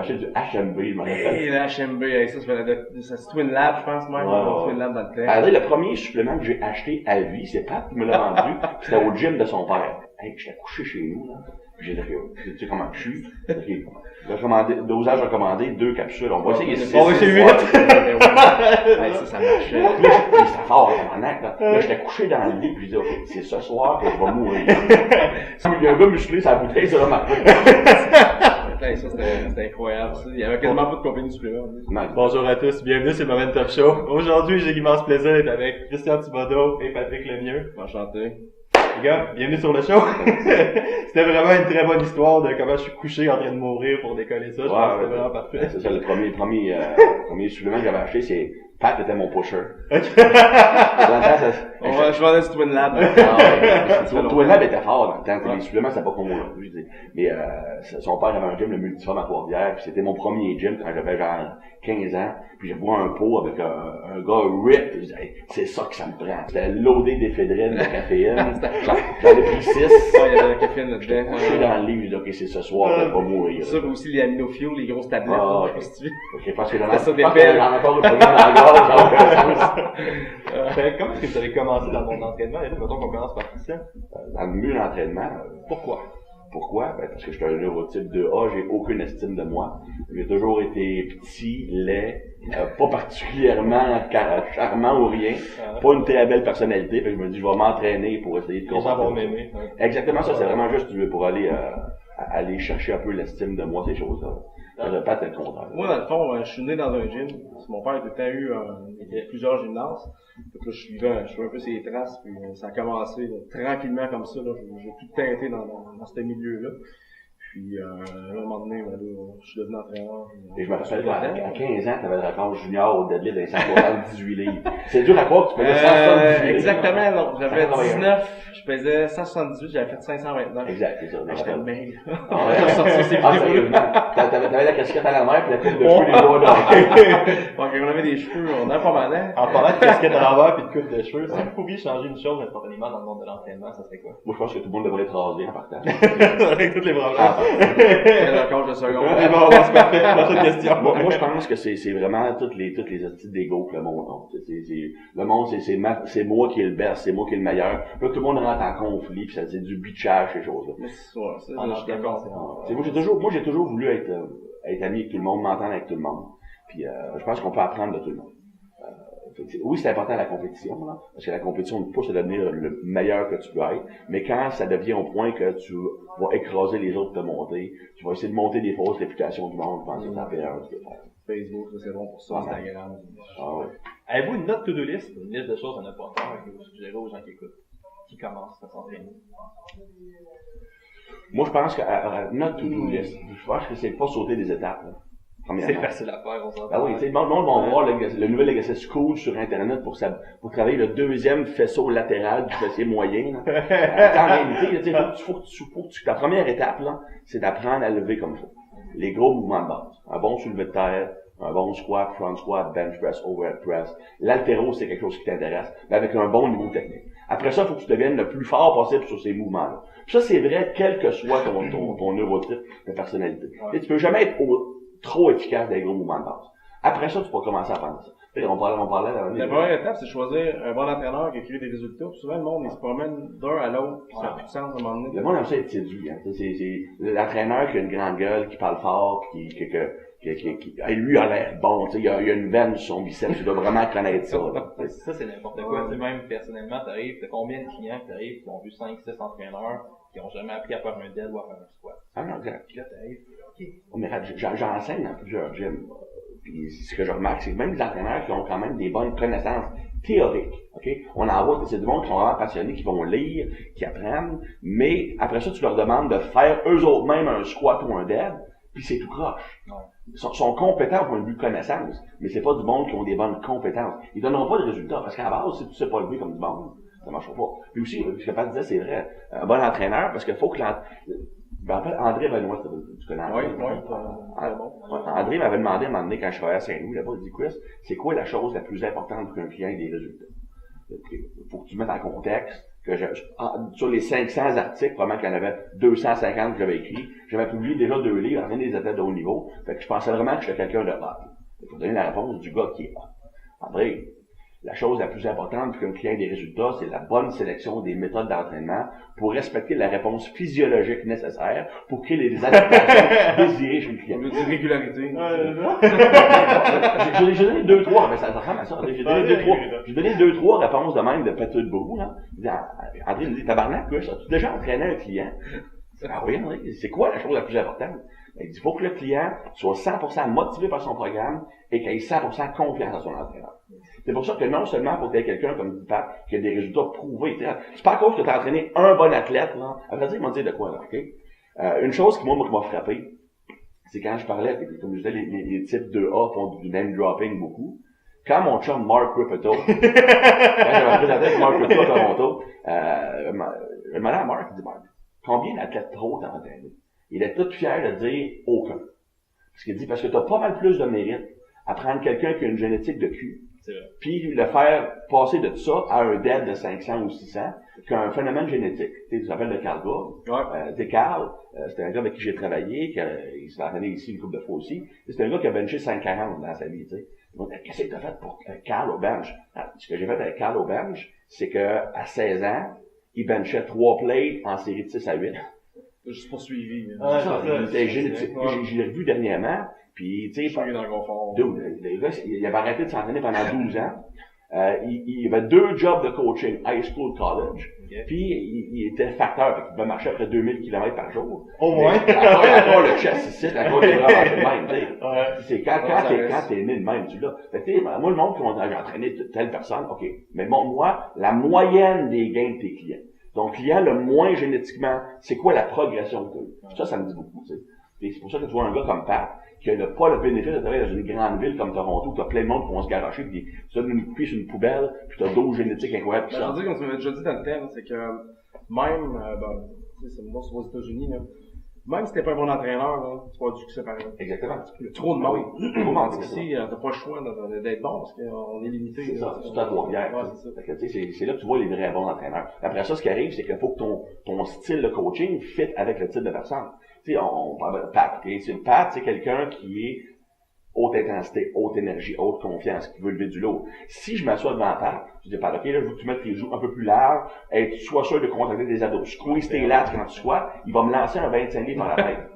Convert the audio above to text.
acheté du HMB, je m'en rappelle. Et le HMB, ça c'est Twin Lab, je pense, même. Twin Lab dans le temps. Alors, le premier supplément que j'ai acheté à vie, c'est Pat qui me l'a vendu. C'était au gym de son père. Hey, j'étais couché chez nous, là. J'ai dit, tu sais comment je suis? Dosage recommandé, 2 capsules. On va essayer 6. On va essayer 8. Ça marchait. C'était fort, là. J'étais couché dans le lit, puis j'ai dit, OK, c'est ce soir que je vais mourir. Il y a un gars musclé sur la bouteille, ça va marquer. Ça, c'était incroyable, ça. Il y avait quasiment pas de compagnie supplémentaire. Bonjour à tous, bienvenue sur Moment Top Show. Aujourd'hui, j'ai l'immense plaisir d'être avec Christian Thibodeau et Patrick Lemieux. Enchanté. Les gars, bienvenue sur le show. C'était vraiment une très bonne histoire de comment je suis couché en train de mourir pour décoller ça. Je pense que c'était vraiment parfait. C'est ça, le premier supplément que j'avais acheté, c'est Pat était mon pusher. Ok. Je vendais du Twin Lab. Twin Lab était fort dans le temps. Les suppléments, c'est pas comme aujourd'hui. Mais son père avait un gym, le Multiforme à Trois-Rivières, puis c'était mon premier gym quand j'avais genre 15 ans. Puis j'ai vu un pot avec un gars rip. Je disais, hey, c'est ça que ça me prend. C'était loadé d'éphédrine, de caféine. J'en ai pris 6. Il y avait la caféine là-dedans. Je suis dans le lit, je dis, OK, c'est ce soir, je vais pas mourir. Ça, aussi les aminofuels, les grosses tablettes. Je sais pas parce que j'en ai encore le programme dans la gorge. Comment est-ce que vous avez commencé dans le monde d'entraînement? Et là, mettons qu'on commence par Christian. Dans le milieu d'entraînement. Pourquoi? Pourquoi? Parce que je suis un neurotype 2A, j'ai aucune estime de moi. J'ai toujours été petit, laid, pas particulièrement charmant ou rien, pas une très belle personnalité. Fait que je me dis, je vais m'entraîner pour essayer de comprendre. Les gens vont m'aimer. Exactement ça, c'est vraiment juste pour aller chercher un peu l'estime de moi, ces choses-là. Ça ne pas être le contraire. Moi, dans le fond, je suis né dans un gym. Mon père a tout le temps eu plusieurs gymnases. Donc là, je suivais un peu ses traces, puis ça a commencé là, tranquillement comme ça. Là, j'ai tout le temps été dans ce milieu-là. Puis, à un moment donné, là, je suis devenu entraîneur. Et je me rappelle, à 15 ans, tu avais le record junior au deadlift des 178 livres. C'est dur à croire que tu faisais 178 livres. Exactement, non. J'avais 19, je pesais 178, j'avais fait 529. Exact, c'est ça. J'étais le maigre. J'ai sorti ces vidéos. T'avais la casquette à la mer, puis la coupe de cheveux des doigts d'or. Quand on avait des cheveux, on a pas mal, hein. En parlant de casquette à l'envers puis de coupe de cheveux, si vous pouviez changer une chose instantanément dans le monde de l'entraînement, ça serait quoi? Moi, je pense que tout le monde devrait être rasé en partant. Avec toutes les branches. Encore de secondes. C'est parfait. Prochaine question. Moi, je pense que c'est vraiment toutes les astuces d'ego que le monde a. Le monde, c'est moi qui est le best, c'est moi qui est le meilleur. Là, tout le monde rentre en conflit, puis ça c'est du bitchage, ces choses-là. Mais c'est ça, je suis d'accord. Moi, j'ai toujours voulu être ami avec tout le monde, m'entendre avec tout le monde. Puis, je pense qu'on peut apprendre de tout le monde. Oui, c'est important la compétition, là, parce que la compétition nous pousse à devenir le meilleur que tu peux être, mais quand ça devient au point que tu vas écraser les autres de te monter, tu vas essayer de monter des fausses réputations du monde, je pense que c'est la pire que tu peux faire. Facebook, c'est bon pour ça, Instagram. Ah ouais. Avez-vous une note to-do list, une liste de choses à ne pas faire que vous suggérez aux gens qui écoutent, qui commencent à s'entraîner? Moi, je pense que notre to-do list, je pense que c'est pas sauter des étapes, là. C'est facile à faire, on s'entend. Ah oui, tu sais, le monde va voir le nouvel Legacy School sur Internet pour travailler le deuxième faisceau latéral du fessier moyen, là. En réalité, ta première étape, là, c'est d'apprendre à lever comme il faut. Les gros mouvements de base. Un bon soulevé de terre, un bon squat, front squat, bench press, overhead press. L'haltéro, c'est quelque chose qui t'intéresse, mais avec un bon niveau technique. Après ça, il faut que tu deviennes le plus fort possible sur ces mouvements-là. Ça, c'est vrai, quel que soit ton neurotype de personnalité. Et tu peux jamais être trop efficace dans les gros mouvements de base. Après ça, tu peux commencer à prendre ça. On parlait la première étape, c'est de choisir un bon entraîneur qui crée des résultats. Puis souvent, le monde, il se promène d'un à l'autre, puis ça n'a plus de sens à un moment donné. Le monde aime ça être séduit, hein. C'est l'entraîneur qui a une grande gueule, qui parle fort, qui lui a l'air bon, tu sais, il y a une veine sur son biceps, tu dois vraiment connaître ça, là. Ça, c'est n'importe quoi. Tu sais, même personnellement, t'as combien de clients qui ont vu 5-6 entraîneurs qui ont jamais appris à faire un dead ou à faire un squat? Ah non, exact. Puis là, t'arrives, ok. Mais j'enseigne dans plusieurs gyms. Puis ce que je remarque, c'est que même les entraîneurs qui ont quand même des bonnes connaissances théoriques, ok? On en voit, c'est du monde qui sont vraiment passionnés, qui vont lire, qui apprennent, mais après ça, tu leur demandes de faire eux autres mêmes un squat ou un dead, puis c'est tout croche. Ouais. Ils sont compétents au point de vue connaissance, mais c'est pas du monde qui ont des bonnes compétences. Ils donneront pas de résultats, parce qu'à la base, si tu sais pas lever comme du monde, ça marchera pas. Puis aussi, ce que Pat disait, c'est vrai, un bon entraîneur, parce qu'il faut que je me rappelle André Benoît, tu connais André? Oui, André m'avait demandé à un moment donné, quand je travaillais à Saint-Louis, là-bas, il dit, Chris, c'est quoi la chose la plus importante pour qu'un client ait des résultats? faut que tu mettes en contexte que sur les 500 articles, probablement qu'il y en avait 250 que j'avais écrits, j'avais publié déjà 2 livres, en des athlètes de haut niveau. Fait que je pensais vraiment que j'étais quelqu'un de hot. Il faut donner la réponse du gars qui est hot. André, la chose la plus importante pour qu'un client ait des résultats, c'est la bonne sélection des méthodes d'entraînement pour respecter la réponse physiologique nécessaire pour créer les adaptations désirées chez le client. On veut dire régularité. J'ai donné 2-3, mais ça ressemble à ça. J'ai donné 2-3 réponses de même de Patrick Brou, là. André me dit, tabarnak, quoi, as-tu déjà entraîné un client? Ah oui, André, c'est quoi la chose la plus importante? Il dit, il faut que le client soit 100% motivé par son programme et qu'il ait 100% confiance en son entraîneur. C'est pour ça que non seulement pour que quelqu'un comme Pat qui a des résultats prouvés, c'est pas à cause que tu as entraîné un bon athlète, là. À vrai dire, ils m'ont dit de quoi, là, ok? Une chose qui m'a frappé, c'est quand je parlais, comme je disais, les types 2A font du name dropping beaucoup. Quand mon chum Mark Ripetto, quand j'avais présenté avec Mark Ripetto à Toronto, je demandais à Mark, il dit, Mark, combien d'athlètes pro t'as entraîné? Il est tout fier de dire aucun. Parce qu'il dit, parce que t'as pas mal plus de mérite à prendre quelqu'un qui a une génétique de cul, puis le faire passer de ça à un dead de 500 ou 600 qu'un phénomène génétique. Tu s'appelles le Carl Gould. Carl, c'était un gars avec qui j'ai travaillé, il s'est entraîné ici une couple de fois aussi. C'est un gars qui a benché 540 dans sa vie, tu sais. Donc, qu'est-ce que t'as fait pour Carl au bench? Ce que j'ai fait avec Carl au bench, c'est que à 16 ans, il benchait 3 plates en série de 6 à 8. Juste poursuivi. Je l'ai revu dernièrement, puis tu sais, dans le confort. Le gars, il avait arrêté de s'entraîner pendant 12 ans. Il avait 2 jobs de coaching, high school, college. Puis il était facteur, fait qu'il pouvait marcher après 2000 km par jour. Au moins. Encore le chest ici, la côte est vraiment de même, tu sais. C'est quand t'es né de même, tu l'as. Fait que moi, le monde qui j'ai entraîné telle personne, ok. Mais moi, la moyenne des gains de tes clients. Donc, client le moins génétiquement, c'est quoi la progression que tu as? Ça me dit beaucoup, tu sais. Et c'est pour ça que tu vois un gars comme Pat, qui n'a pas le bénéfice de travailler dans une grande ville comme Toronto, où tu as plein de monde qui vont se garocher, puis tu donnes une cuisse sur une poubelle, puis tu as d'autres génétiques incroyables. Je veux dire, comme tu m'avais déjà dit dans le thème, c'est que même, c'est aux États-Unis, là, même si t'es pas un bon entraîneur, là, tu vas avoir du succès pareil. Exactement. Il y a trop de monde. Ici, t'as pas le choix d'être bon, parce qu'on est limité. C'est ça, c'est à Trois-Rivières. C'est là que tu vois les vrais bons entraîneurs. Après ça, ce qui arrive, c'est qu'il faut que ton style de coaching fit avec le type de personne. Tu sais, on parle de Pat, Pat, c'est quelqu'un qui est haute intensité, haute énergie, haute confiance, qui veut lever du lourd. Si je m'assois devant Pat, je dis, Pat, ok, là, je veux que tu mettes tes joues un peu plus larges, et tu sois sûr de contacter des abdos. Squeeze tes lats quand tu sois, il va me lancer un 25 livres dans la tête.